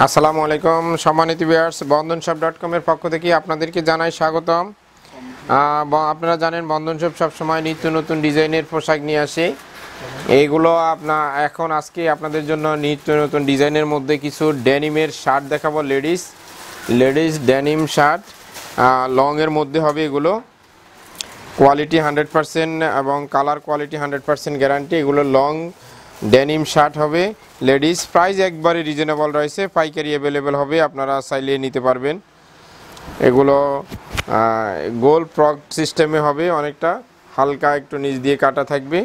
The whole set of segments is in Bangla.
আসসালামু আলাইকুম সম্মানিত ভিউয়ার্স, বন্ধনশপ.com এর পক্ষ থেকে আপনাদেরকে জানাই স্বাগতম। আপনারা জানেন বন্ধনশপ সবসময় নিত্য নতুন ডিজাইনের পোশাক নিয়ে আসে। এইগুলো আজকে আপনাদের জন্য নিত্য নতুন ডিজাইনের মধ্যে কিছু ডেনিমের শার্ট দেখাবো। লেডিস ডেনিম শার্ট লং এর মধ্যে হবে। এগুলো কোয়ালিটি 100% এবং কালার কোয়ালিটি 100% গ্যারান্টি। এগুলো লং ডেনিম শার্ট হবে লেডিস। প্রাইস একবারে রিজনেবল রয়েছে, পাইকারি অ্যাভেলেবেল হবে, আপনারা চাইলে নিতে পারবেন। এগুলো গোল প্রক সিস্টেমে হবে, অনেকটা হালকা একটু নিচ দিয়ে কাটা থাকবে,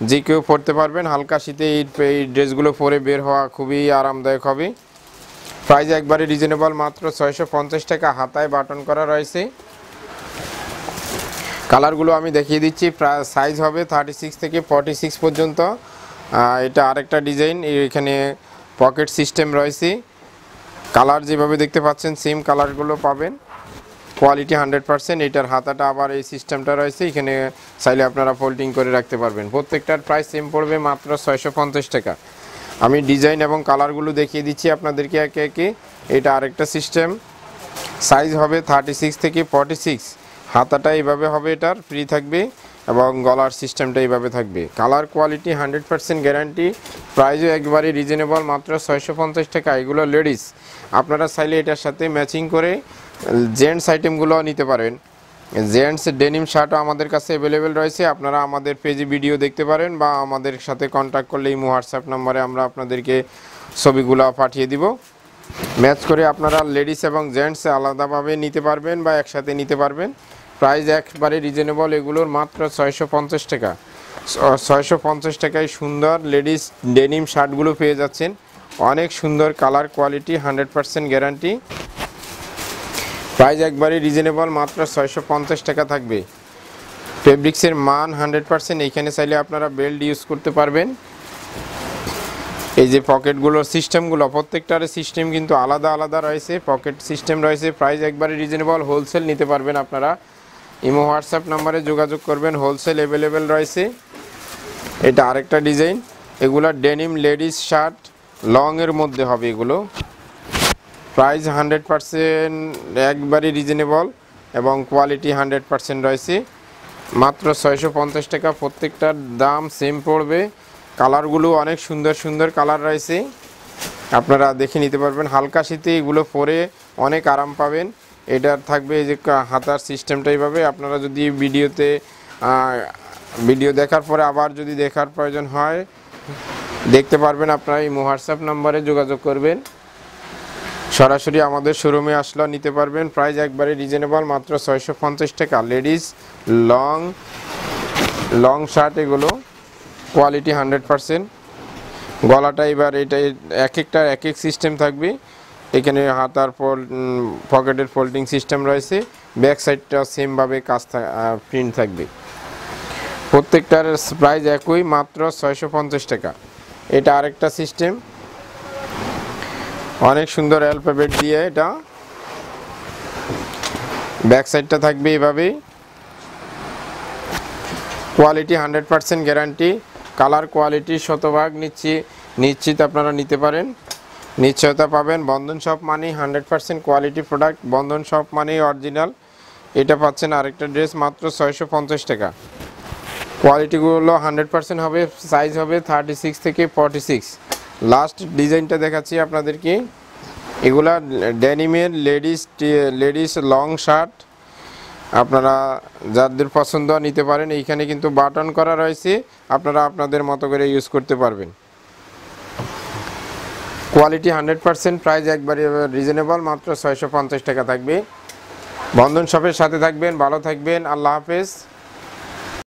যে কেউ পরতে পারবেন। হালকা শীতে এই ড্রেসগুলো পরে বের হওয়া খুবই আরামদায়ক হবে। প্রাইস একবারে রিজনেবল, মাত্র 650 টাকা। হাতায় বাটন করা রয়েছে। কালারগুলো আমি দেখিয়ে দিচ্ছি। সাইজ হবে 36 থেকে 46 পর্যন্ত। এটা আরেকটা ডিজাইন, এখানে পকেট সিস্টেম রয়েছে। কালার যেভাবে দেখতে পাচ্ছেন সেম কালারগুলো পাবেন, কোয়ালিটি 100%। এটার হাতাটা আবার এই সিস্টেমটা রয়েছে, এখানে চাইলে আপনারা ফোল্ডিং করে রাখতে পারবেন। প্রত্যেকটার প্রাইস সেম পড়বে, মাত্র 650 টাকা। আমি ডিজাইন এবং কালারগুলো দেখিয়ে দিচ্ছি আপনাদেরকে একে একে। এটা আরেকটা সিস্টেম, সাইজ হবে 36 থেকে 46। হাতাটা এইভাবে হবে, এটার ফ্রি থাকবে এবং গলার সিস্টেমটা এইভাবে থাকবে। Colour quality 100% guarantee. প্রাইসও একবারে রিজনেবল, মাত্র 650 টাকা। এগুলো লেডিস, আপনারা চাইলে এটার সাথে ম্যাচিং করে জেন্টস আইটেমগুলো নিতে পারেন। জেন্টস ডেনিম শার্টও আমাদের কাছে অ্যাভেলেবেল রয়েছে। আপনারা আমাদের পেজে ভিডিও দেখতে পারেন বা আমাদের সাথে কন্ট্যাক্ট করলে ইমো হোয়াটসঅ্যাপ নম্বরে আমরা আপনাদেরকে ছবিগুলো পাঠিয়ে দিব। ম্যাচ করে আপনারা লেডিস এবং জেন্টস আলাদাভাবে নিতে পারবেন বা একসাথে নিতে পারবেন। প্রাইস একবারে রিজনেবল, এগুলোর মাত্র 650 টাকা। 650 টাকায় সুন্দর লেডিস ডেনিম শার্টগুলো পেয়ে যাচ্ছেন। অনেক সুন্দর কালার কোয়ালিটি 100% গ্যারান্টি। প্রাইস একবারে রিজনেবল, মাত্র 650 টাকা থাকবে। ফেব্রিক্সের মান 100%। এইখানে চাইলে আপনারা বেল্ট ইউজ করতে পারবেন। এই যে পকেটগুলোর সিস্টেমগুলো, প্রত্যেকটার সিস্টেম কিন্তু আলাদা আলাদা রয়েছে, পকেট সিস্টেম রয়েছে। প্রাইস একবারে রিজনেবল, হোলসেল নিতে পারবেন আপনারা। ইমো হোয়াটসঅ্যাপ নাম্বারে যোগাযোগ করবেন, হোলসেল অ্যাভেলেবেল রয়েছে। এটা আরেকটা ডিজাইন, এগুলো ডেনিম লেডিস শার্ট লংয়ের মধ্যে হবে। এগুলো প্রাইস 100% একবারে রিজনেবল এবং কোয়ালিটি 100% রয়েছে, মাত্র 650 টাকা। প্রত্যেকটার দাম সেম পড়বে। কালারগুলো অনেক সুন্দর সুন্দর কালার রয়েছে, আপনারা দেখে নিতে পারবেন। হালকা শীতে এগুলো পরে অনেক আরাম পাবেন। এটার থাকবে এই যে হাতার সিস্টেমটা এইভাবে। আপনারা যদি ভিডিও দেখার পরে আবার যদি দেখার প্রয়োজন হয় দেখতে পারবেন, আপনারা এই হোয়াটসঅ্যাপ নম্বরে যোগাযোগ করবেন। সরাসরি আমাদের শোরুমে আসলে নিতে পারবেন। প্রাইস একবারে রিজনেবল, মাত্র 650 টাকা। লেডিস লং শার্ট, এগুলো কোয়ালিটি 100%। গলাটা এবার এটা এক একটার এক এক সিস্টেম থাকবে। এখানে হাতার পকেটের ফোল্ডিং সিস্টেম রয়েছে। ব্যাক সাইডটা সেমভাবে প্রিন্ট থাকবে। প্রত্যেকটার প্রাইস একই, মাত্র 650 টাকা। এটা আরেকটা সিস্টেম, অনেক সুন্দর অ্যালফাবেট দিয়ে এটা ব্যাক সাইডটা থাকবে এভাবেই। Quality 100% guarantee. কালার কোয়ালিটি শতভাগ নিশ্চিত আপনারা নিতে পারেন, নিশ্চয়তা পাবেন। বন্ধনশপ মানে 100% কোয়ালিটি প্রোডাক্ট। বন্ধনশপ মানে অরিজিনাল। এটা পাচ্ছেন আরেকটা ড্রেস, মাত্র 650 টাকা। কোয়ালিটিগুলো 100% হবে। সাইজ হবে 36 থেকে 46। লাস্ট ডিজাইনটা দেখাচ্ছি আপনাদেরকে। এগুলা ডেনিমের লেডিস লং শার্ট, আপনারা যাদের পছন্দ নিতে পারেন। এইখানে কিন্তু বাটন করা রয়েছে, আপনারা আপনাদের মতো করে ইউজ করতে পারবেন। কোয়ালিটি 100%। প্রাইস একবারে রিজনেবল, মাত্র 650 টাকা থাকবে। বন্ধন শপের সাথে থাকবেন, ভালো থাকবেন। আল্লাহ হাফেজ।